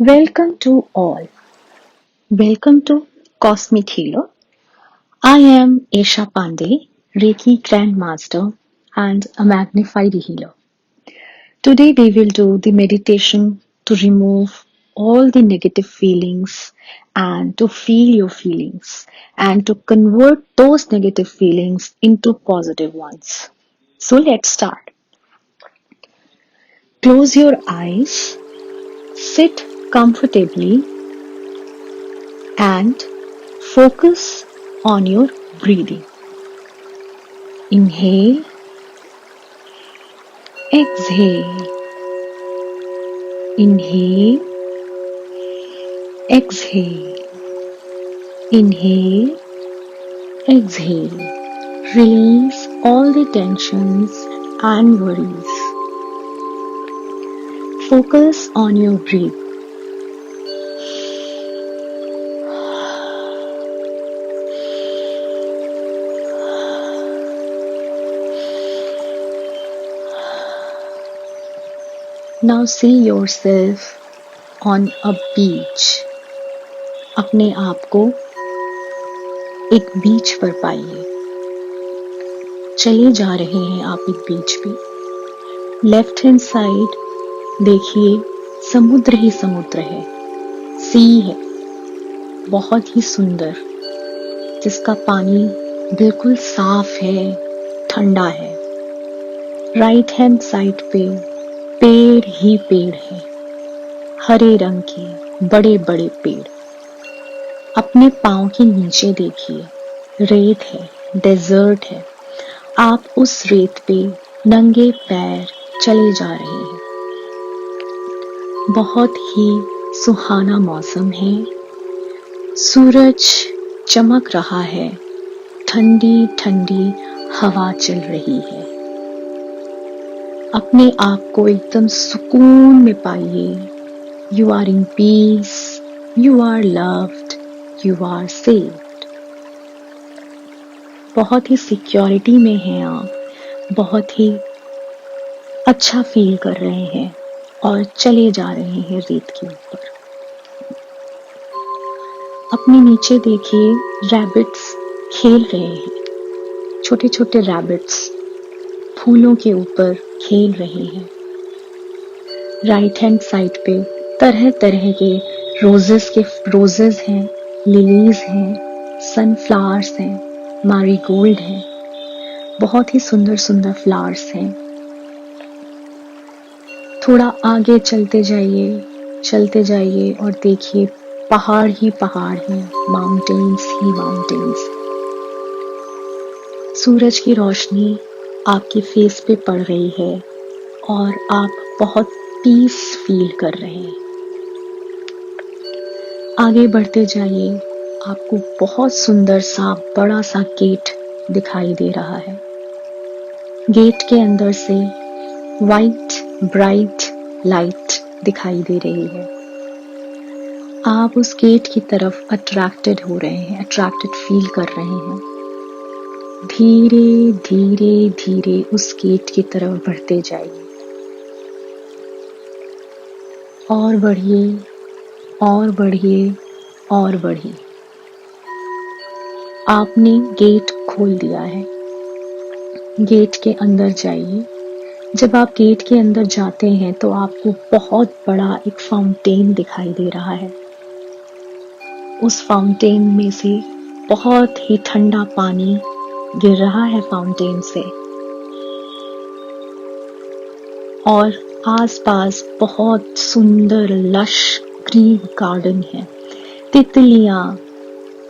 Welcome to all. Welcome to Cosmic Healer. I am Esha Pandey, Reiki Grandmaster and a magnified healer. Today we will do the meditation to remove all the negative feelings and to feel your feelings and to convert those negative feelings into positive ones. So let's start. Close your eyes, sit comfortably and focus on your breathing. Inhale, exhale, inhale, exhale, inhale, exhale. Release all the tensions and worries. Focus on your breath. Now see yourself on a beach. अपने आप को एक बीच पर पाइए. चले जा रहे हैं आप एक बीच पे. लेफ्ट हैंड साइड देखिए समुद्र ही समुद्र है. सी है, बहुत ही सुंदर, जिसका पानी बिल्कुल साफ है, ठंडा है. राइट हैंड साइड पे पेड़ ही पेड़ है, हरे रंग के बड़े बड़े पेड़. अपने पांव के नीचे देखिए, रेत है, डेजर्ट है. आप उस रेत पे नंगे पैर चले जा रहे हैं. बहुत ही सुहाना मौसम है. सूरज चमक रहा है. ठंडी ठंडी हवा चल रही है. अपने आप को एकदम सुकून में पाइए. You are in peace, you are loved, you are saved. बहुत ही सिक्योरिटी में हैं आप. बहुत ही अच्छा फील कर रहे हैं और चले जा रहे हैं रेत के ऊपर. अपने नीचे देखिए, रैबिट्स खेल रहे हैं. छोटे छोटे रैबिट्स फूलों के ऊपर खेल रहे हैं. राइट हैंड साइड पे तरह तरह के रोजेस हैं, लिलीज हैं, सनफ्लावर्स हैं, मैरीगोल्ड हैं. बहुत ही सुंदर सुंदर फ्लावर्स हैं. थोड़ा आगे चलते जाइए और देखिए पहाड़ ही पहाड़ हैं, माउंटेन्स ही माउंटेन्स. सूरज की रोशनी आपके फेस पे पड़ रही है और आप बहुत पीस फील कर रहे हैं. आगे बढ़ते जाइए, आपको बहुत सुंदर सा बड़ा सा गेट दिखाई दे रहा है. गेट के अंदर से वाइट ब्राइट लाइट दिखाई दे रही है. आप उस गेट की तरफ अट्रैक्टेड हो रहे हैं, अट्रैक्टेड फील कर रहे हैं. धीरे धीरे धीरे उस गेट की तरफ बढ़ते जाइए. और बढ़िए और बढ़िए और बढ़िए. आपने गेट खोल दिया है. गेट के अंदर जाइए. जब आप गेट के अंदर जाते हैं तो आपको बहुत बड़ा एक फाउंटेन दिखाई दे रहा है. उस फाउंटेन में से बहुत ही ठंडा पानी गिर रहा है फाउंटेन से. और आसपास बहुत सुंदर लश ग्रीन गार्डन है. तितलियां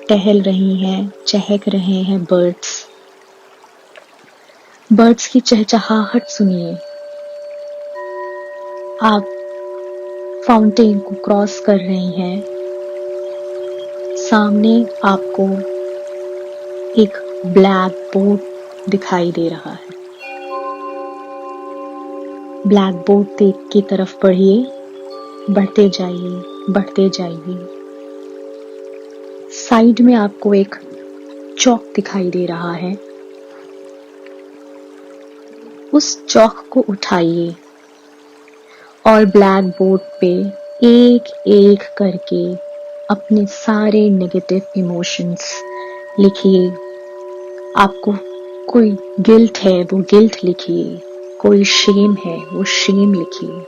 टहल रही हैं, चहक रहे हैं बर्ड्स की चहचहाहट सुनिए. आप फाउंटेन को क्रॉस कर रही हैं. सामने आपको एक ब्लैक बोर्ड दिखाई दे रहा है. ब्लैक बोर्ड की तरफ बढ़िए. बढ़ते जाइए. साइड में आपको एक चौक दिखाई दे रहा है. उस चौक को उठाइए और ब्लैक बोर्ड पे एक एक करके अपने सारे नेगेटिव इमोशंस लिखिए। आपको कोई गिल्ट है वो गिल्ट लिखिए, कोई शेम है वो शेम लिखिए।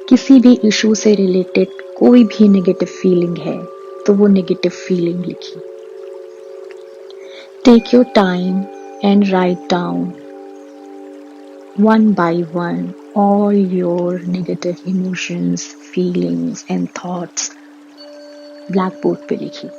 किसी भी इशू से रिलेटेड कोई भी नेगेटिव फीलिंग है तो वो नेगेटिव फीलिंग लिखिए। Take your time and write down one by one all your negative emotions, feelings and thoughts blackboard पे लिखिए।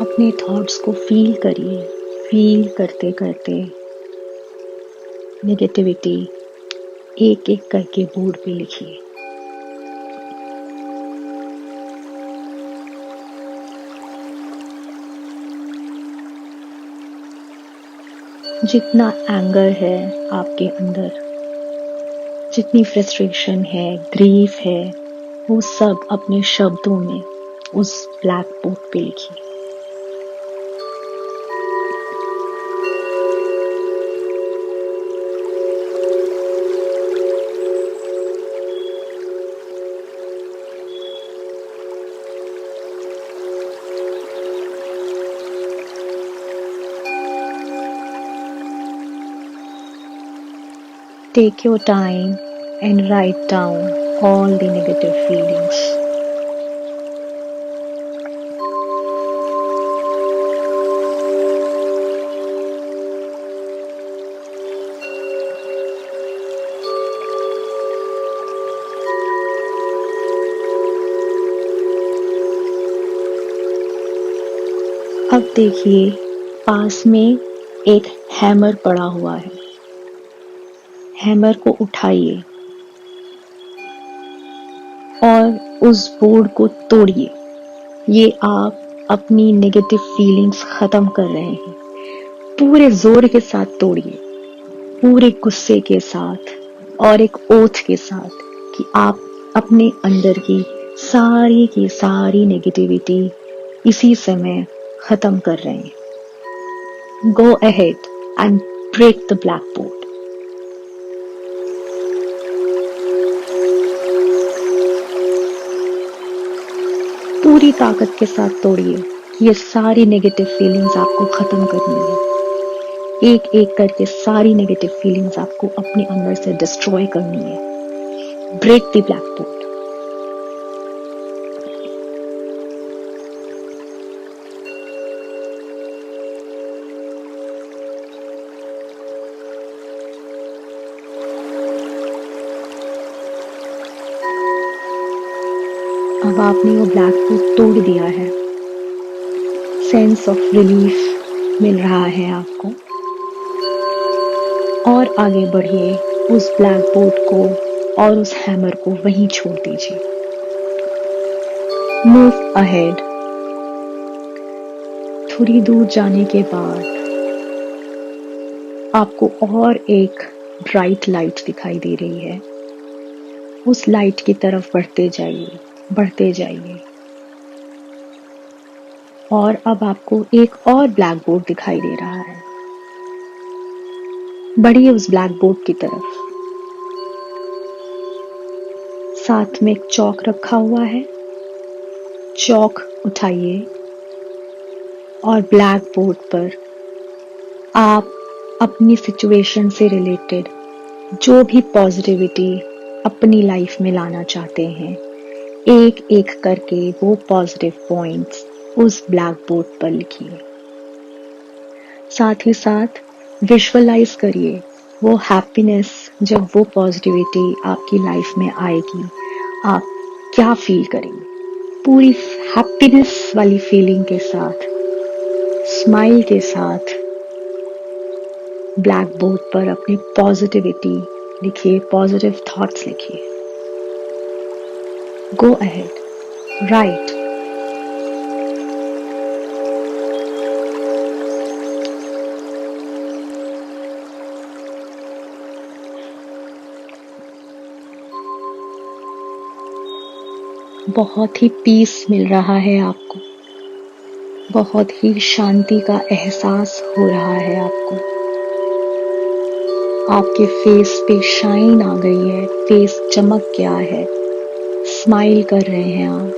अपने थॉट्स को फील करिए। फील करते करते नेगेटिविटी एक एक करके बोर्ड पे लिखिए। जितना एंगर है आपके अंदर, जितनी फ्रस्ट्रेशन है, ग्रीफ है, वो सब अपने शब्दों में उस ब्लैक बोर्ड पे लिखिए। Take your time and write down all the negative feelings. अब देखिए पास में एक हैमर पड़ा हुआ है। हैमर को उठाइए और उस बोर्ड को तोड़िए। ये आप अपनी नेगेटिव फीलिंग्स खत्म कर रहे हैं। पूरे जोर के साथ तोड़िए, पूरे गुस्से के साथ और एक ओथ के साथ कि आप अपने अंदर की सारी नेगेटिविटी इसी समय खत्म कर रहे हैं। Go ahead and break the blackboard. पूरी ताकत के साथ तोड़िए। ये सारी नेगेटिव फीलिंग्स आपको खत्म करनी है। एक एक करके सारी नेगेटिव फीलिंग्स आपको अपने अंदर से डिस्ट्रॉय करनी है। Break the blackboard. अब आपने वो ब्लैकबोर्ड तोड़ दिया है। सेंस ऑफ रिलीफ मिल रहा है आपको। और आगे बढ़िए, उस ब्लैकबोर्ड को और उस हैमर को वहीं छोड़ दीजिए। Move ahead. थोड़ी दूर जाने के बाद आपको और एक ब्राइट लाइट दिखाई दे रही है। उस लाइट की तरफ बढ़ते जाइए, बढ़ते जाइए। और अब आपको एक और ब्लैक बोर्ड दिखाई दे रहा है। बढ़िए उस ब्लैक बोर्ड की तरफ। साथ में एक चौक रखा हुआ है। चौक उठाइए और ब्लैक बोर्ड पर आप अपनी सिचुएशन से रिलेटेड जो भी पॉजिटिविटी अपनी लाइफ में लाना चाहते हैं, एक एक करके वो पॉजिटिव पॉइंट्स उस ब्लैक बोर्ड पर लिखिए। साथ ही साथ विजुअलाइज करिए वो हैप्पीनेस, जब वो पॉजिटिविटी आपकी लाइफ में आएगी आप क्या फील करेंगे। पूरी हैप्पीनेस वाली फीलिंग के साथ, स्माइल के साथ ब्लैक बोर्ड पर अपनी पॉजिटिविटी लिखिए, पॉजिटिव थॉट्स लिखिए। Go ahead, right. बहुत ही पीस मिल रहा है आपको, बहुत ही शांति का एहसास हो रहा है आपको। आपके फेस पे शाइन आ गई है, फेस चमक गया है, स्माइल कर रहे हैं आप।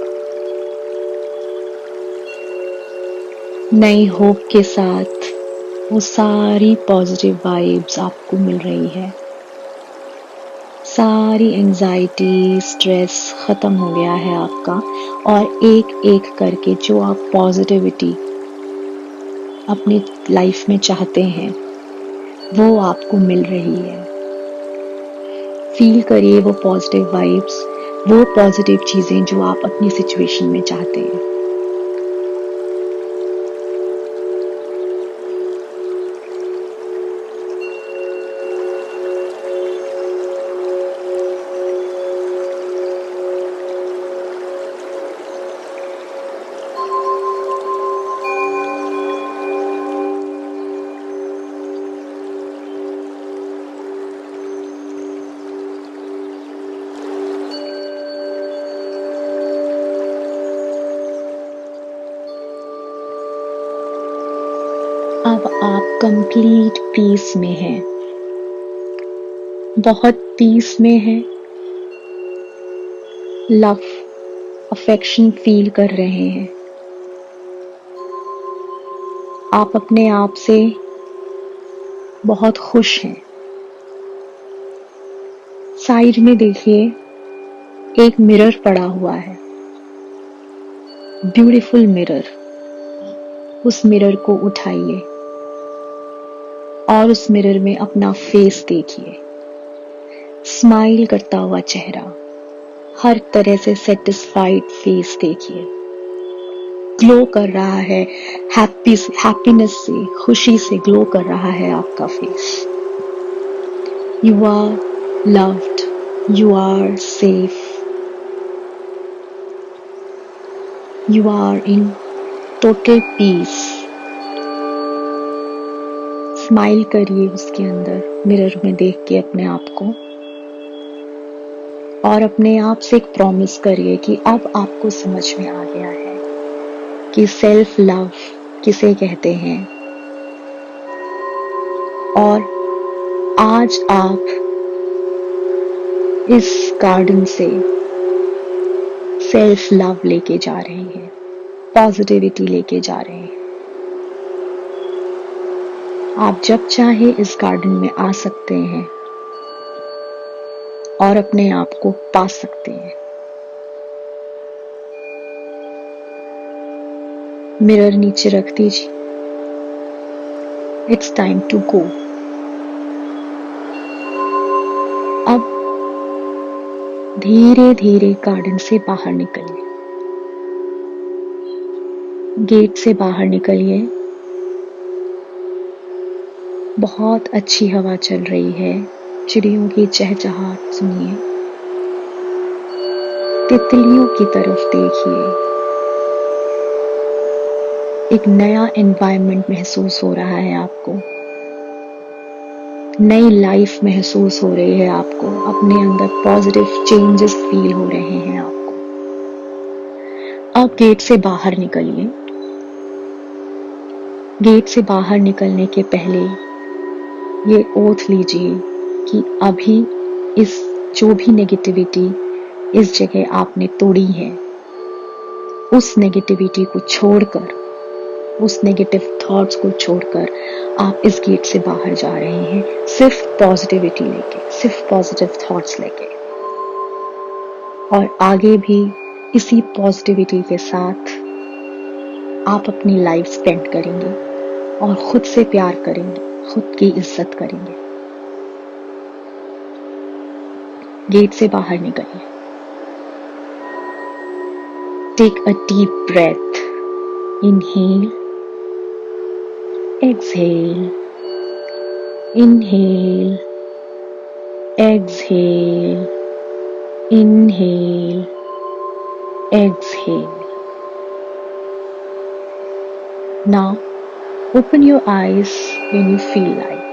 नई होप के साथ वो सारी पॉजिटिव वाइब्स आपको मिल रही है। सारी एंजाइटी, स्ट्रेस खत्म हो गया है आपका, और एक एक करके जो आप पॉजिटिविटी अपनी लाइफ में चाहते हैं वो आपको मिल रही है। फील करिए वो पॉजिटिव वाइब्स, वो पॉजिटिव चीजें जो आप अपनी सिचुएशन में चाहते हैं। अब आप कंप्लीट पीस में हैं, बहुत पीस में हैं, लव, अफेक्शन फील कर रहे हैं। आप अपने आप से बहुत खुश हैं। साइड में देखिए, एक मिरर पड़ा हुआ है, ब्यूटीफुल मिरर। उस मिरर को उठाइए और उस मिरर में अपना फेस देखिए, स्माइल करता हुआ चेहरा, हर तरह से सेटिस्फाइड फेस देखिए, ग्लो कर रहा है, हैप्पीनेस से, खुशी से ग्लो कर रहा है आपका face. You are loved, you are safe, you are in total peace. Smile करिए उसके अंदर, मिरर में देख के अपने आप को, और अपने आप से एक प्रॉमिस करिए कि अब आपको समझ में आ गया है कि सेल्फ लव किसे कहते हैं। और आज आप इस गार्डन से सेल्फ लव लेके जा रहे हैं, पॉजिटिविटी लेके जा रहे हैं। आप जब चाहे इस गार्डन में आ सकते हैं और अपने आप को पा सकते हैं। मिरर नीचे रख दीजिए। It's time to go. अब धीरे धीरे गार्डन से बाहर निकलिए, गेट से बाहर निकलिए। बहुत अच्छी हवा चल रही है, चिड़ियों की चहचहाट सुनिए, तितलियों की तरफ देखिए। एक नया एनवायरनमेंट महसूस हो रहा है आपको, नई लाइफ महसूस हो रही है आपको, अपने अंदर पॉजिटिव चेंजेस फील हो रहे हैं आपको। अब गेट से बाहर निकलिए। गेट से बाहर निकलने के पहले ये ओथ लीजिए कि अभी इस जो भी नेगेटिविटी इस जगह आपने तोड़ी है, उस नेगेटिविटी को छोड़कर, उस नेगेटिव थॉट्स को छोड़कर आप इस गेट से बाहर जा रहे हैं, सिर्फ पॉजिटिविटी लेके, सिर्फ पॉजिटिव थॉट्स लेके। और आगे भी इसी पॉजिटिविटी के साथ आप अपनी लाइफ स्पेंड करेंगे और खुद से प्यार करेंगे, खुद की इज्जत करेंगे। गेट से बाहर निकलिए। Take a deep breath. Inhale, exhale, inhale, exhale, inhale, exhale. Now open your eyes when you feel like.